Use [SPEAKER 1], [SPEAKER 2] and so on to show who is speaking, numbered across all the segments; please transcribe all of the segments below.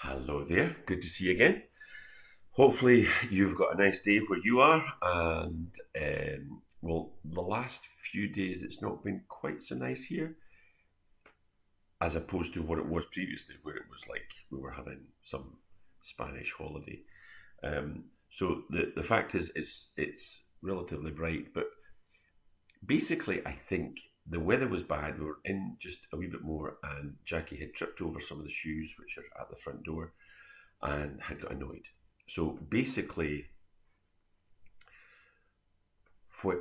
[SPEAKER 1] Hello there, good to see you again. Hopefully, you've got a nice day where you are, and well, the last few days it's not been quite so nice here as opposed to what it was previously, where it was like we were having some Spanish holiday. So the fact is, it's relatively bright, but basically, I think the weather was bad. We were in just a wee bit more, and Jackie had tripped over some of the shoes which are at the front door and had got annoyed. So basically,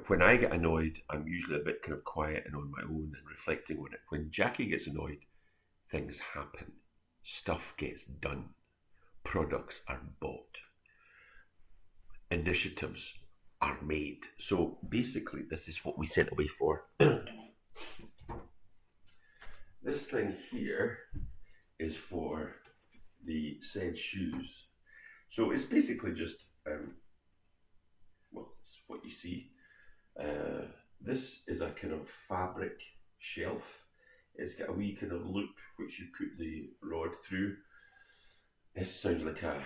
[SPEAKER 1] when I get annoyed, I'm usually a bit kind of quiet and on my own and reflecting on it. When Jackie gets annoyed, things happen, stuff gets done, products are bought, initiatives are made. So basically, this is what we sent away for. This thing here is for the said shoes. So it's basically just, well, it's what you see. This is a kind of fabric shelf. It's got a wee kind of loop which you put the rod through. This sounds like a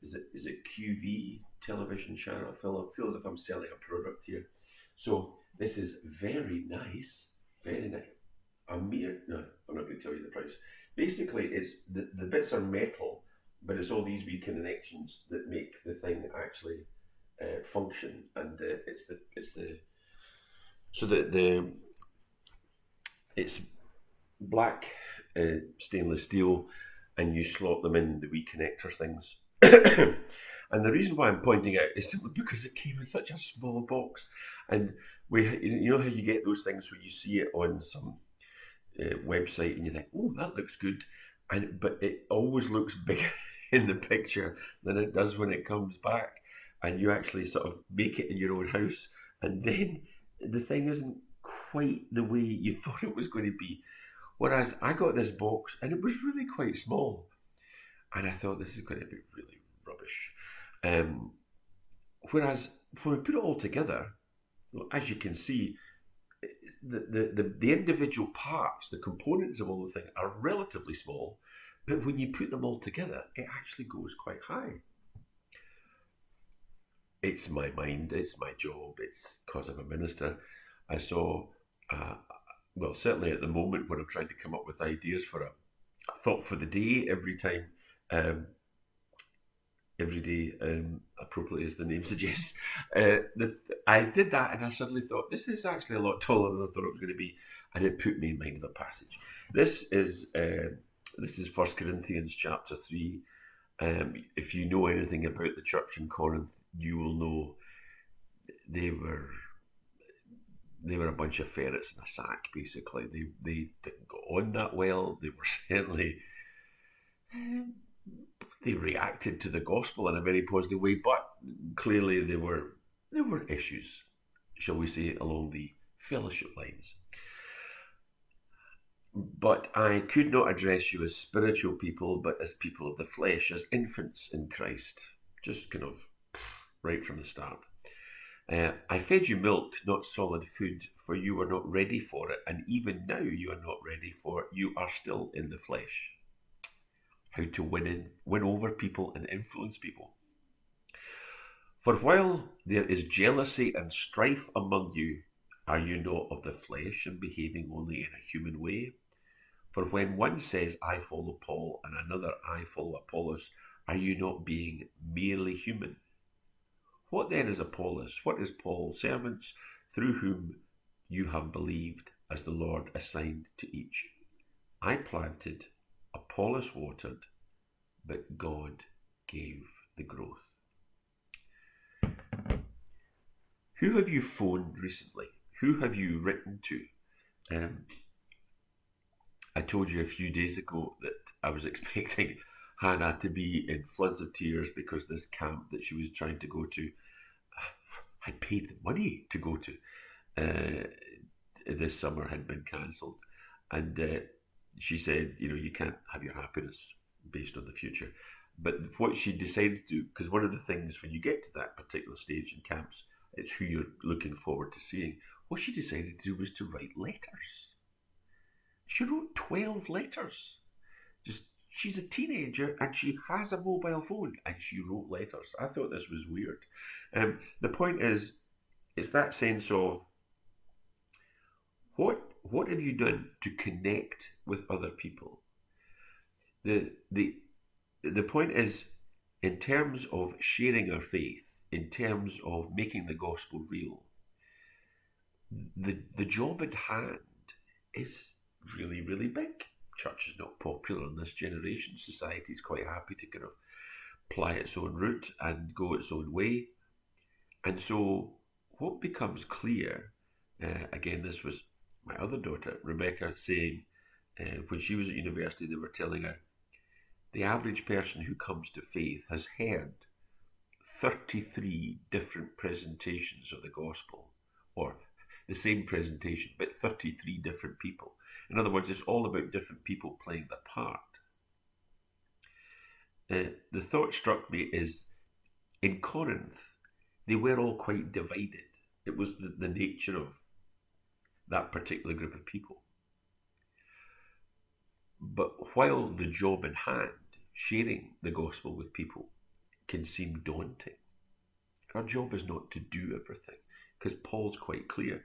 [SPEAKER 1] is it QV television channel? I feel as if I'm selling a product here. So this is very nice, very nice. A mere no, I'm not going to tell you the price. Basically, it's the bits are metal, but it's all these wee connections that make the thing actually function, and it's the so the it's black stainless steel, and you slot them in the wee connector things. And the reason why I'm pointing out is simply because it came in such a small box, and you know how you get those things where you see it on some website and you think, oh, that looks good, but it always looks bigger in the picture than it does when it comes back, and you actually sort of make it in your own house, and then the thing isn't quite the way you thought it was going to be. Whereas I got this box and it was really quite small, and I thought this is going to be really rubbish. Um, Whereas when we put it all together, well, as you can see, the individual parts, the components of all the thing are relatively small, but when you put them all together, it actually goes quite high. It's my mind, it's my job, it's because I'm a minister. I saw, uh, well, certainly at the moment when I'm trying to come up with ideas for a thought for the day um, every day, appropriately as the name suggests. I did that and I suddenly thought, this is actually a lot taller than I thought it was going to be. And it put me in mind of a passage. This is First Corinthians chapter 3. If you know anything about the church in Corinth, you will know they were they were a bunch of ferrets in a sack. Basically, they didn't go on that well. They were certainly they reacted to the gospel in a very positive way, but clearly there were issues, shall we say, along the fellowship lines. But I could not address you as spiritual people, but as people of the flesh, as infants in Christ, just kind of right from the start. I fed you milk, not solid food, for you were not ready for it, and even now you are not ready for it. You are still in the flesh. How to win over people and influence people. For while there is jealousy and strife among you, are you not of the flesh and behaving only in a human way? For when one says, I follow Paul, and another, I follow Apollos, are you not being merely human? What then is Apollos? What is Paul? Servants through whom you have believed, as the Lord assigned to each. I planted, Apollos watered, but God gave the growth. Who have you phoned recently? Who have you written to? Um, I told you a few days ago that I was expecting Hannah to be in floods of tears because this camp that she was trying to go to had paid the money to go to uh, this summer had been cancelled. And she said, you can't have your happiness based on the future. But what she decided to do, because one of the things when you get to that particular stage in camps, it's who you're looking forward to seeing. What she decided to do was to write letters. She wrote 12 letters, just she's a teenager and she has a mobile phone and she wrote letters. I thought this was weird. The point is, it's that sense of what have you done to connect with other people? The point is, in terms of sharing our faith, in terms of making the gospel real, the job at hand is really, really big. Church is not popular in this generation. Society is quite happy to kind of ply its own route and go its own way. And so what becomes clear, again, this was my other daughter, Rebecca, saying when she was at university, they were telling her, the average person who comes to faith has heard 33 different presentations of the gospel, or the same presentation, but 33 different people. In other words, it's all about different people playing their part. The thought struck me is, in Corinth, they were all quite divided. It was the nature of that particular group of people. But while the job in hand, sharing the gospel with people, can seem daunting, our job is not to do everything, because Paul's quite clear.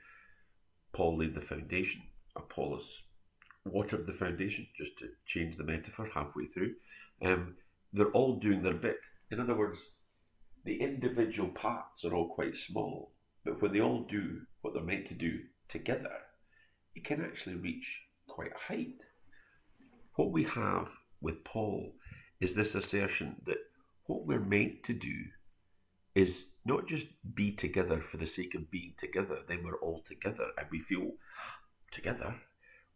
[SPEAKER 1] Paul laid the foundation. Apollos watered the foundation, just to change the metaphor halfway through. They're all doing their bit. In other words, the individual parts are all quite small, but when they all do what they're meant to do together, it can actually reach quite a height. What we have with Paul is this assertion that what we're meant to do is not just be together for the sake of being together, then we're all together and we feel together.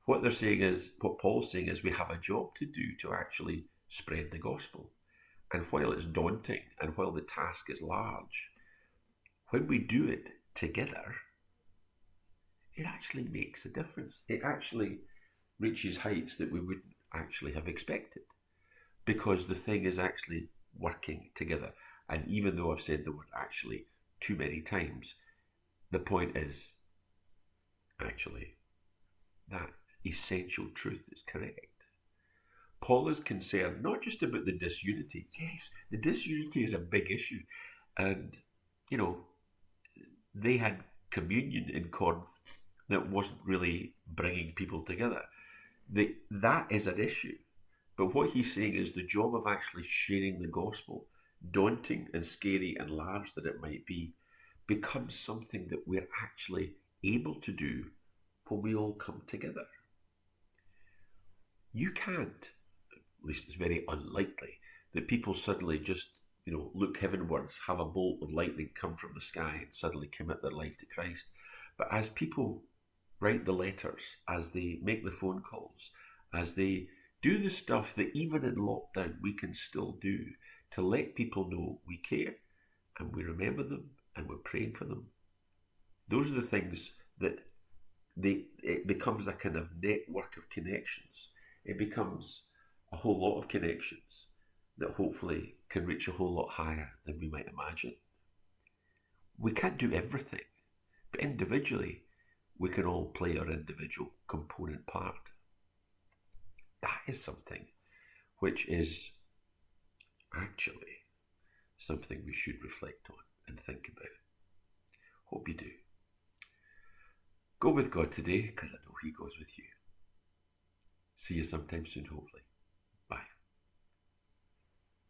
[SPEAKER 1] What they're saying is, what Paul's saying is, we have a job to do to actually spread the gospel. And while it's daunting and while the task is large, when we do it together, it actually makes a difference. It actually reaches heights that we wouldn't actually have expected, because the thing is actually working together. And even though I've said the word actually too many times, the point is actually that essential truth is correct. Paul is concerned not just about the disunity. Yes, the disunity is a big issue. And, you know, they had communion in Corinth that wasn't really bringing people together. That is an issue. But what he's saying is the job of actually sharing the gospel, daunting and scary and large that it might be, becomes something that we're actually able to do when we all come together. You can't, at least it's very unlikely, that people suddenly just, look heavenwards, have a bolt of lightning come from the sky and suddenly commit their life to Christ. But as people write the letters, as they make the phone calls, as they do the stuff that even in lockdown we can still do to let people know we care and we remember them and we're praying for them. Those are the things that it becomes a kind of network of connections. It becomes a whole lot of connections that hopefully can reach a whole lot higher than we might imagine. We can't do everything, but individually we can all play our individual component part. That is something which is actually something we should reflect on and think about. Hope you do. Go with God today, because I know He goes with you. See you sometime soon, hopefully.